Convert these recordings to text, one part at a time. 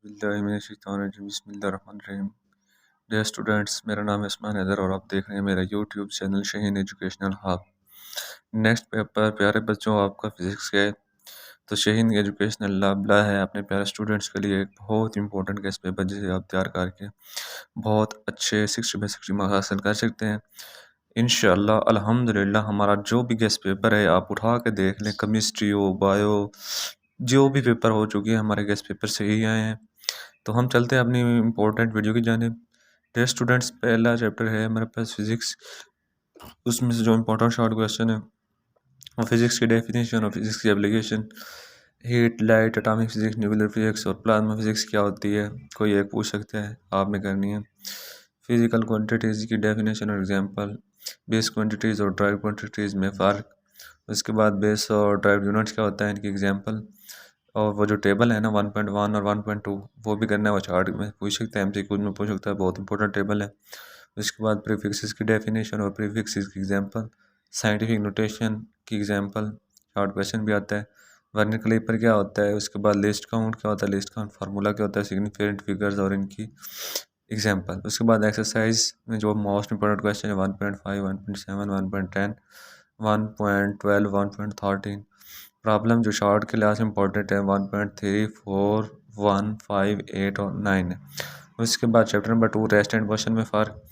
बिस्मिल्लाहिर्रहमानिर्रहीम। Dear students, मेरा नाम है उस्मान हैदर और आप देख रहे हैं मेरा YouTube channel Shaheen educational hub. Next paper प्यारे बच्चों आपका फिजिक्स का है। तो शाहीन एजुकेशनल लैब ला है अपने प्यारे स्टूडेंट्स के लिए एक बहुत इंपॉर्टेंट गेस्ट पेपर जिसे आप तैयार करके बहुत अच्छे 60 में 60 मार्क्स हासिल कर सकते हैं इंशाअल्लाह। अल्हम्दुलिल्लाह हमारा जो भी गेस्ट पेपर है आप उठा के देख लें, केमिस्ट्री हो, बायो, जो भी पेपर हो चुके हैं हमारे गेस्ट पेपर से ही आए हैं। तो हम चलते हैं अपनी इम्पोर्टेंट वीडियो की जानिब। डियर स्टूडेंट्स, पहला चैप्टर है हमारे पास फिजिक्स। उसमें से जो इम्पोर्टेंट शॉर्ट क्वेश्चन है वो फिजिक्स की डेफिनेशन और फिजिक्स की application, heat, light, atomic physics, nuclear physics और प्लाज्मा फिजिक्स क्या होती है, कोई एक पूछ सकता है, आपने करनी है। फिजिकल क्वांटिटीज़ की डेफिनेशन और एग्जांपल, बेस क्वांटिटीज़ और ड्राइव क्वांटिटीज़ में फ़र्क, उसके बाद बेस और ड्राइव यूनिट्स क्या होता है, इनकी एग्जांपल, और वो जो टेबल है ना 1.1 और 1.2 वो भी करना है, वो चार्ट में पूछ सकते हैं, एमसीक्यू में पूछ सकता है, बहुत इंपॉर्टेंट टेबल है। उसके बाद प्रीफिक्सेस की डेफिनेशन और प्रीफिक्सेस की एग्जांपल, साइंटिफिक नोटेशन की एग्जांपल, शॉर्ट क्वेश्चन भी आता है। वर्नियर कैलिपर क्या होता है, उसके बाद लिस्ट काउंट क्या होता है, लिस्ट काउंट फार्मूला क्या होता है, सिग्निफिकेंट फिगर्स और इनकी एग्जांपल। उसके बाद एक्सरसाइज में जो मोस्ट इंपॉर्टेंट क्वेश्चन है 1.5, 1.7, 1.10, 1.12, 1.13। प्रॉब्लम जो शॉर्ट के लिहाज से इंपॉर्टेंट है 1.3, 4, 1, 5, 8 और 9 है। उसके बाद chapter number 2 rest and motion में फ़र्क,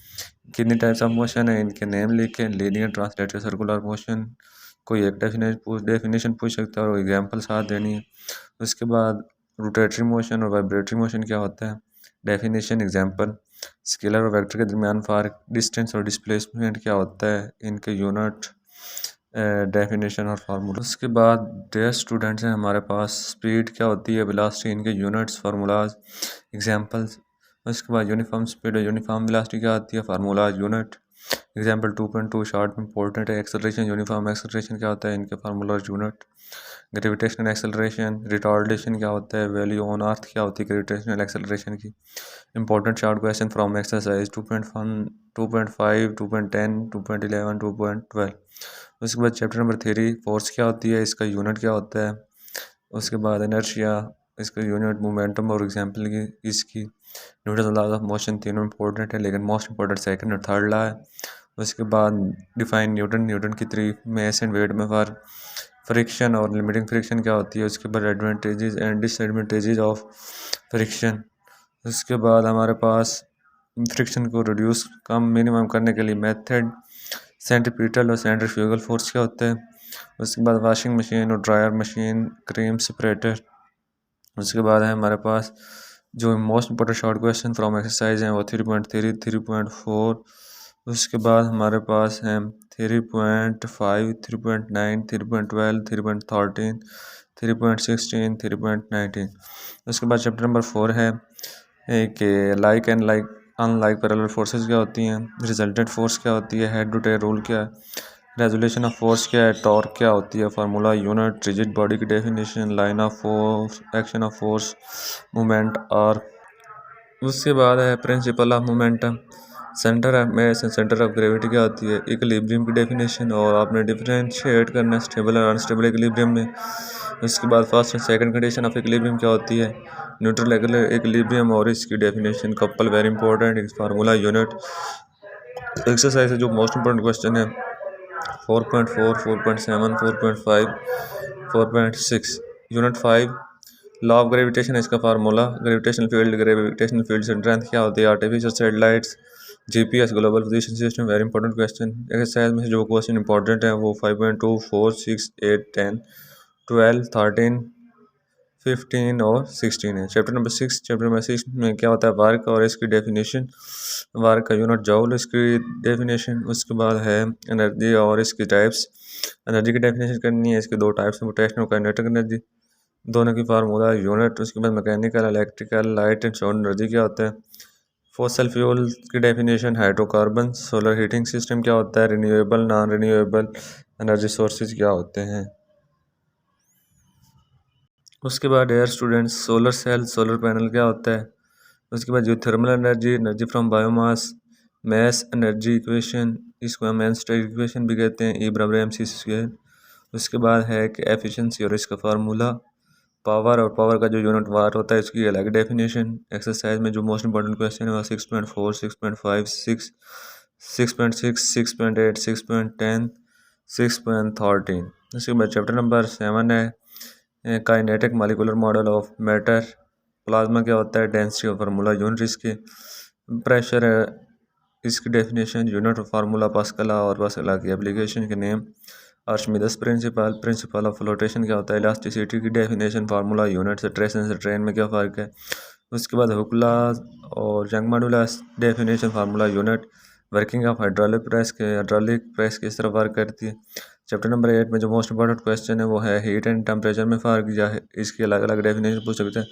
कितनी टाइप्स ऑफ मोशन है, इनके नेम लिखें, लीनियर, ट्रांसलेटरी, सर्कुलर मोशन, कोई एक डेफिनेशन पूछ सकता है और एग्जांपल साथ देनी है। उसके बाद रोटेटरी मोशन और वाइब्रेटरी मोशन क्या होता है, डेफिनेशन, एग्जांपल, स्केलर और वेक्टर के दरमियान फ़र्क, डिस्टेंस और डिस्प्लेसमेंट क्या होता है, इनके यूनिट, डेफिनेशन और फार्मूला। उसके बाद डेयर स्टूडेंट्स हैं हमारे पास, स्पीड क्या होती है, वेलोसिटी, इनके यूनिट्स, फार्मूलाज, एग्जांपल्स। उसके बाद यूनिफॉर्म स्पीड और यूनिफॉर्म वेलोसिटी क्या होती है, फार्मूलाज, यूनिट, एग्जांपल। 2.2 शॉर्ट में इंपॉर्टेंट है। एक्सेलरेशन, यूनिफॉर्म एक्सेलरेशन क्या होता है, इनके formulas, unit. Gravitational acceleration, retardation क्या होता है, वैल्यू ऑन अर्थ क्या होती है ग्रेविटेशनल एक्सेलरेशन की। Important short question from exercise 2.1, 2.5, 2.10, 2.11, 2.12। उसके बाद चैप्टर नंबर 3 फोर्स क्या होती है, इसका यूनिट क्या होता है। उसके बाद इनर्शिया, इसका यूनिट, मोमेंटम और एग्जांपल की इसकी, न्यूटन लॉज ऑफ मोशन, तीनों इंपॉर्टेंट है लेकिन मोस्ट इंपॉर्टेंट सेकंड और थर्ड लॉ है। उसके बाद डिफाइन न्यूटन, न्यूटन की तारीफ, मास एंड वेट में फ़र्क, फ्रिक्शन और लिमिटिंग फ्रिक्शन क्या होती है। उसके बाद advantages and disadvantages of friction. उसके बाद हमारे पास फ्रिक्शन को रिड्यूस, कम, मिनिमम करने के लिए मेथड, सेंट्रीपिटल और सेंट्रीफ्यूगल फोर्स क्या होता है। उसके बाद वॉशिंग मशीन और ड्रायर मशीन, क्रीम सेपरेटर। उसके बाद है हमारे पास जो most important short question from exercise हैं वो 3.3, 3.4। उसके बाद हमारे पास हैं 3.5, 3.9, 3.12, 3.13, 3.16, 3.19। उसके बाद चैप्टर नंबर 4 है कि like and like unlike parallel forces क्या होती हैं, रिजल्टेंट फोर्स क्या होती है, हेड टू टेल रूल क्या है, रेजोल्यूशन ऑफ फोर्स क्या है, टॉर्क क्या होती है, फार्मूला, यूनिट, रिजिड बॉडी की definition, line of force, action of force, moment और। उसके बाद है principle of momentum, centre of mass and centre of gravity क्या होती है, इक्विलिब्रियम की डेफिनेशन और आपने डिफरेंशिएट करना है स्टेबल और अनस्टेबल इक्विलिब्रियम में। उसके बाद first and second condition of equilibrium क्या होती है, न्यूट्रल इक्विलिब्रियम और इसकी definition, couple, very important, formula, unit. Exercise जो मोस्ट इंपॉर्टेंट क्वेश्चन है 4.4, 4.7, 4.5, 4.6, यूनिट 5, लॉ ऑफ ग्रेविटेशन है इसका फार्मूला, ग्रेविटेशनल फील्ड स्ट्रेंथ क्या होती है, artificial satellites, GPS, global position system, very important question. Exercise में से जो क्वेश्चन इंपॉर्टेंट है वो 5.2, 4, 6, 8, 10, 12, 13, 15 और 16 है। चैप्टर नंबर 6 में क्या होता है, वर्क और इसकी डेफिनेशन, वर्क का यूनिट जॉउल, इसकी डेफिनेशन। उसके बाद है एनर्जी और इसकी टाइप्स, एनर्जी की डेफिनेशन करनी है, इसके दो टाइप्स हैं, पोटेंशियल और काइनेटिक एनर्जी, दोनों की फार्मूला, यूनिट। उसके बाद mechanical, electrical, light and sound energy क्या होता है, फॉसल फ्यूल की definition, hydrocarbon, solar heating system क्या होता है, renewable, non renewable energy sources क्या होते हैं। उसके बाद air students, solar cell, solar panel क्या होता है। उसके बाद जो thermal energy, energy from biomass, mass energy equation, इसको हम एनस्टाइन इक्वेशन भी कहते हैं, ई बराबर एम सी स्क्वायर। उसके बाद है कि एफिशिएंसी और इसका फार्मूला, पावर और पावर का जो यूनिट वाट होता है इसकी अलग डेफिनेशन। एक्सरसाइज में जो मोस्ट इंपॉर्टेंट क्वेश्चन है वो 6.4, 6.5, 6, 6.6, 6.8, 6.10, 6.13। उसके बाद चैप्टर नंबर 7 है kinetic molecular model of matter. Plasma क्या होता है, डेंसिटी और फार्मूला, यूनिट इसके, प्रेशर है इसकी डेफिनेशन, यूनिट फार्मूला, पास्कल और पास्कल की एप्लीकेशन के name, Archimedes principle, principle of flotation क्या होता है, इलास्टिसिटी की definition, formula, unit, stress and strain में क्या फ़र्क है। उसके बाद हुक्ला और Young modulus definition, formula, unit, working of hydraulic press किस तरह वर्क करती है। चैप्टर नंबर 8 में जो मोस्ट इंपॉर्टेंट क्वेश्चन है वो है हीट एंड टेम्परेचर में फ़र्क, या है इसकी अलग अलग डेफिनेशन पूछ सकते हैं।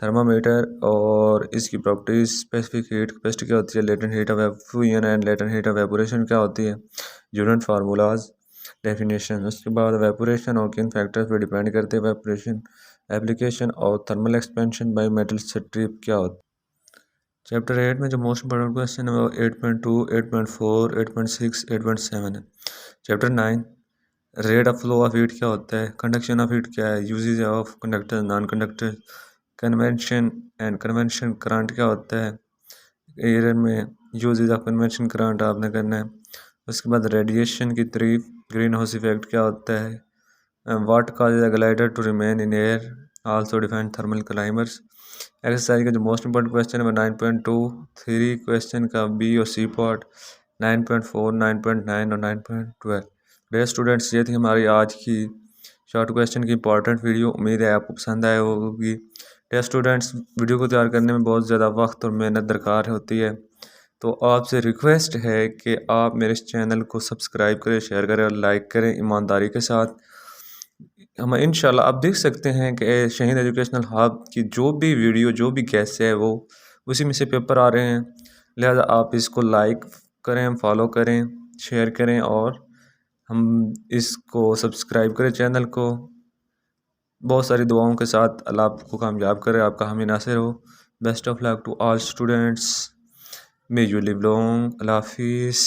थर्मामीटर और इसकी प्रॉपर्टीज, स्पेसिफिक हीट कैपेसिटी क्या होती है, latent heat of effusion and latent heat of evaporation क्या होती है, यूनिट फार्मूलाज, डेफिनेशन। उसके बाद वेपोरेशन और किन फैक्टर्स पे डिपेंड करते हैं वेपोरेशन, एप्लीकेशन और thermal expansion by metal strip क्या होता है। चैप्टर 8 में जो मोस्ट इंपॉर्टेंट क्वेश्चन है वो 8.2, 8.4, 8.6, 8.7 है। Chapter 9 rate of flow of heat क्या होता है, कंडक्शन ऑफ हीट क्या है, uses of conductor, non conductor, convection and convection current क्या होता है, एयर में यूजेज ऑफ कन्वेंशन करंट आपने करना है। उसके बाद रेडिएशन की तारीफ, ग्रीन हाउस इफेक्ट क्या होता है, what causes a glider to remain in air, also define thermal climbers. Exercise का जो मोस्ट इंपॉर्टेंट क्वेश्चन है वो 9.2, 3 क्वेश्चन का बी और सी पार्ट, 9.4, 9.9 और 9.12। डे स्टूडेंट्स, ये थी हमारी आज की शॉर्ट क्वेश्चन की इंपॉर्टेंट वीडियो। उम्मीद है आपको पसंद आए होगी। डे स्टूडेंट्स, वीडियो को तैयार करने में बहुत ज़्यादा वक्त और मेहनत दरकार होती है, तो आपसे रिक्वेस्ट है कि आप मेरे इस चैनल को सब्सक्राइब करें, शेयर करें और लाइक करें ईमानदारी के साथ। हम इंशाल्लाह आप देख सकते हैं कि शहीद एजुकेशनल हब की जो भी वीडियो, जो भी गेस्ट है वो उसी में से पेपर आ रहे हैं। लिहाजा आप इसको लाइक करें, फॉलो करें, शेयर करें और हम इसको सब्सक्राइब करें चैनल को। बहुत सारी दुआओं के साथ अल्लाह आपको कामयाब करे, आपका हामी नासिर हो। Best of luck to all students, may you live long. अल्लाह हाफिज़।